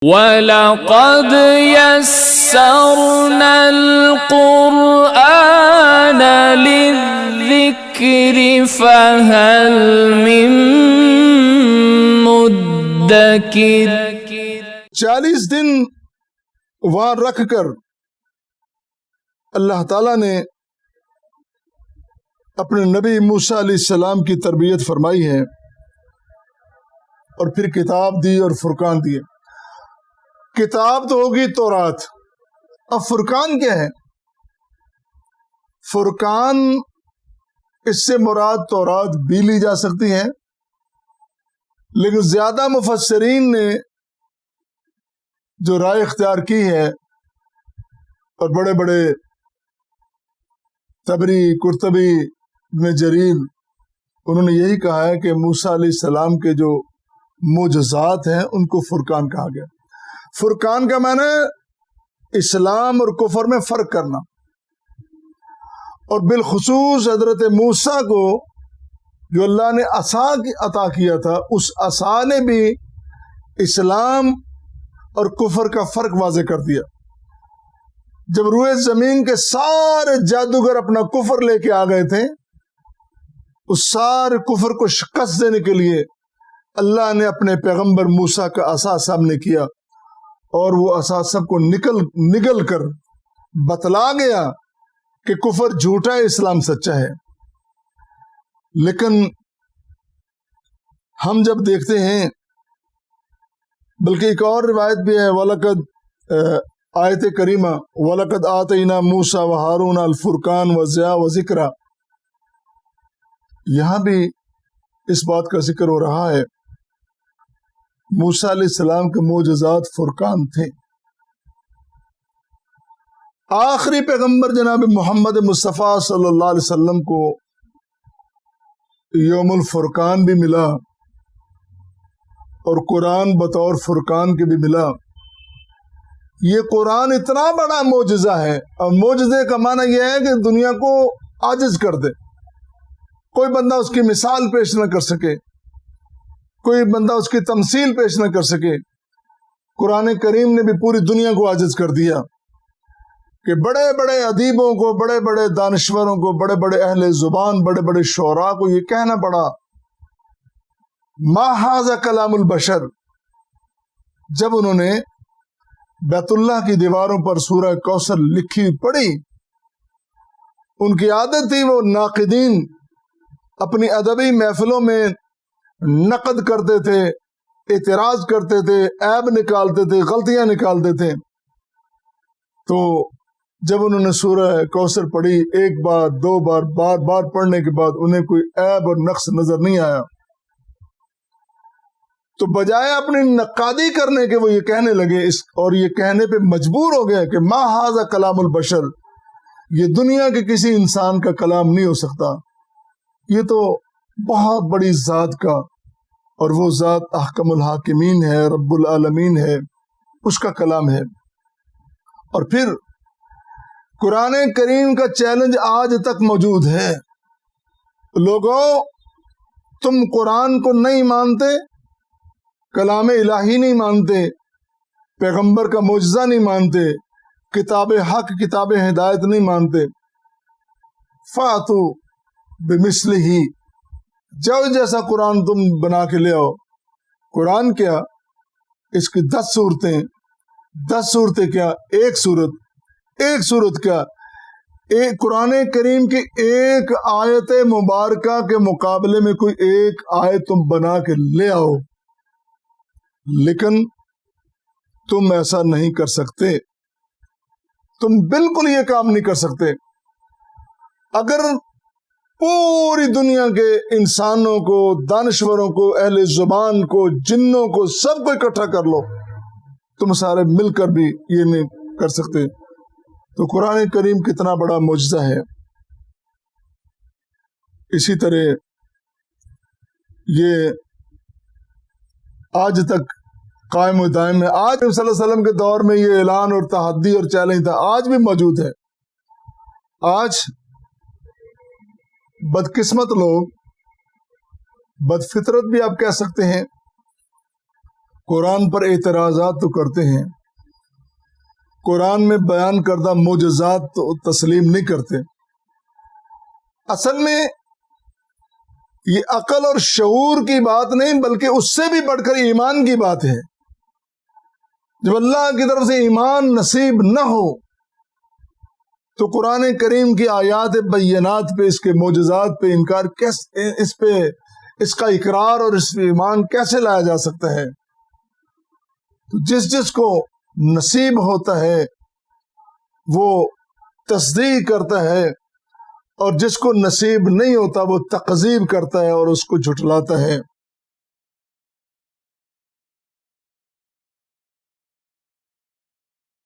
وَلَقَدْ يَسَّرْنَا الْقُرْآنَ لِلذِّكْرِ فَهَلْ مِن مُدَّكِرٍ۔ 40 دن وہاں رکھ کر اللہ تعالیٰ نے اپنے نبی موسیٰ علیہ السلام کی تربیت فرمائی ہے اور پھر کتاب دی اور فرقان دیے۔ کتاب تو ہوگی تورات، اب فرقان کیا ہے؟ فرقان اس سے مراد تورات بھی لی جا سکتی ہے، لیکن زیادہ مفسرین نے جو رائے اختیار کی ہے اور بڑے بڑے طبری، قرطبی، ابن جریر، انہوں نے یہی کہا ہے کہ موسیٰ علیہ السلام کے جو معجزات ہیں ان کو فرقان کہا گیا۔ فرقان کا معنی ہے اسلام اور کفر میں فرق کرنا، اور بالخصوص حضرت موسیٰ کو جو اللہ نے عصا عطا کیا تھا، اس عصا نے بھی اسلام اور کفر کا فرق واضح کر دیا۔ جب روئے زمین کے سارے جادوگر اپنا کفر لے کے آ گئے تھے، اس سارے کفر کو شکست دینے کے لیے اللہ نے اپنے پیغمبر موسیٰ کا عصا سامنے کیا، اور وہ عصا سب کو نگل کر بتلا گیا کہ کفر جھوٹا ہے، اسلام سچا ہے۔ لیکن ہم جب دیکھتے ہیں، بلکہ ایک اور روایت بھی ہے، وَلَقَدْ آیت کریمہ وَلَقَدْ آتَيْنَا مُوسَىٰ وَهَارُونَ الْفُرْقَانَ وَضِيَاءَ وَذِكْرًا، یہاں بھی اس بات کا ذکر ہو رہا ہے موسیٰ علیہ السلام کے معجزات فرقان تھے۔ آخری پیغمبر جناب محمد مصطفیٰ صلی اللہ علیہ وسلم کو یوم الفرقان بھی ملا، اور قرآن بطور فرقان کے بھی ملا۔ یہ قرآن اتنا بڑا معجزہ ہے، اور معجزے کا معنی یہ ہے کہ دنیا کو عاجز کر دے، کوئی بندہ اس کی مثال پیش نہ کر سکے، کوئی بندہ اس کی تمثیل پیش نہ کر سکے۔ قرآن کریم نے بھی پوری دنیا کو عاجز کر دیا کہ بڑے بڑے ادیبوں کو، بڑے بڑے دانشوروں کو، بڑے بڑے اہل زبان، بڑے بڑے شعراء کو یہ کہنا پڑا ما ھذا کلام البشر۔ جب انہوں نے بیت اللہ کی دیواروں پر سورہ کوثر لکھی پڑھی، ان کی عادت تھی وہ ناقدین اپنی ادبی محفلوں میں نقد کرتے تھے، اعتراض کرتے تھے، عیب نکالتے تھے، غلطیاں نکالتے تھے۔ تو جب انہوں نے سورہ کوثر پڑھی، ایک بار، دو بار، بار بار پڑھنے کے بعد انہیں کوئی عیب اور نقص نظر نہیں آیا، تو بجائے اپنی نقادی کرنے کے وہ یہ کہنے لگے، اور یہ کہنے پہ مجبور ہو گیا کہ ما ھذا کلام البشر، یہ دنیا کے کسی انسان کا کلام نہیں ہو سکتا، یہ تو بہت بڑی ذات کا، اور وہ ذات احکم الحاکمین ہے، رب العالمین ہے، اس کا کلام ہے۔ اور پھر قرآن کریم کا چیلنج آج تک موجود ہے، لوگوں تم قرآن کو نہیں مانتے، کلام الہی نہیں مانتے، پیغمبر کا معجزہ نہیں مانتے، کتاب حق، کتاب ہدایت نہیں مانتے، فَأْتُوا بِمِثْلِهِ، جو جیسا قرآن تم بنا کے لے آؤ۔ قرآن کیا، اس کی 10 صورتیں، 10 صورتیں کیا، ایک صورت کیا، ایک قرآن کریم کی ایک آیت مبارکہ کے مقابلے میں کوئی ایک آیت تم بنا کے لے آؤ، لیکن تم ایسا نہیں کر سکتے، تم بالکل یہ کام نہیں کر سکتے۔ اگر پوری دنیا کے انسانوں کو، دانشوروں کو، اہل زبان کو، جنوں کو، سب کو اکٹھا کر لو، تم سارے مل کر بھی یہ نہیں کر سکتے۔ تو قرآن کریم کتنا بڑا معجزہ ہے۔ اسی طرح یہ آج تک قائم و دائم ہے۔ آج صلی اللہ علیہ وسلم کے دور میں یہ اعلان اور تحدی اور چیلنج تھا، آج بھی موجود ہے۔ آج بدقسمت لوگ، بد فطرت بھی آپ کہہ سکتے ہیں، قرآن پر اعتراضات تو کرتے ہیں، قرآن میں بیان کردہ معجزات تو تسلیم نہیں کرتے۔ اصل میں یہ عقل اور شعور کی بات نہیں بلکہ اس سے بھی بڑھ کر ایمان کی بات ہے۔ جب اللہ کی طرف سے ایمان نصیب نہ ہو تو قرآن کریم کی آیات بینات پہ، اس کے معجزات پہ انکار کیسے، اس کا اقرار اور اس پہ ایمان کیسے لایا جا سکتا ہے؟ تو جس کو نصیب ہوتا ہے وہ تصدیق کرتا ہے، اور جس کو نصیب نہیں ہوتا وہ تکذیب کرتا ہے اور اس کو جھٹلاتا ہے۔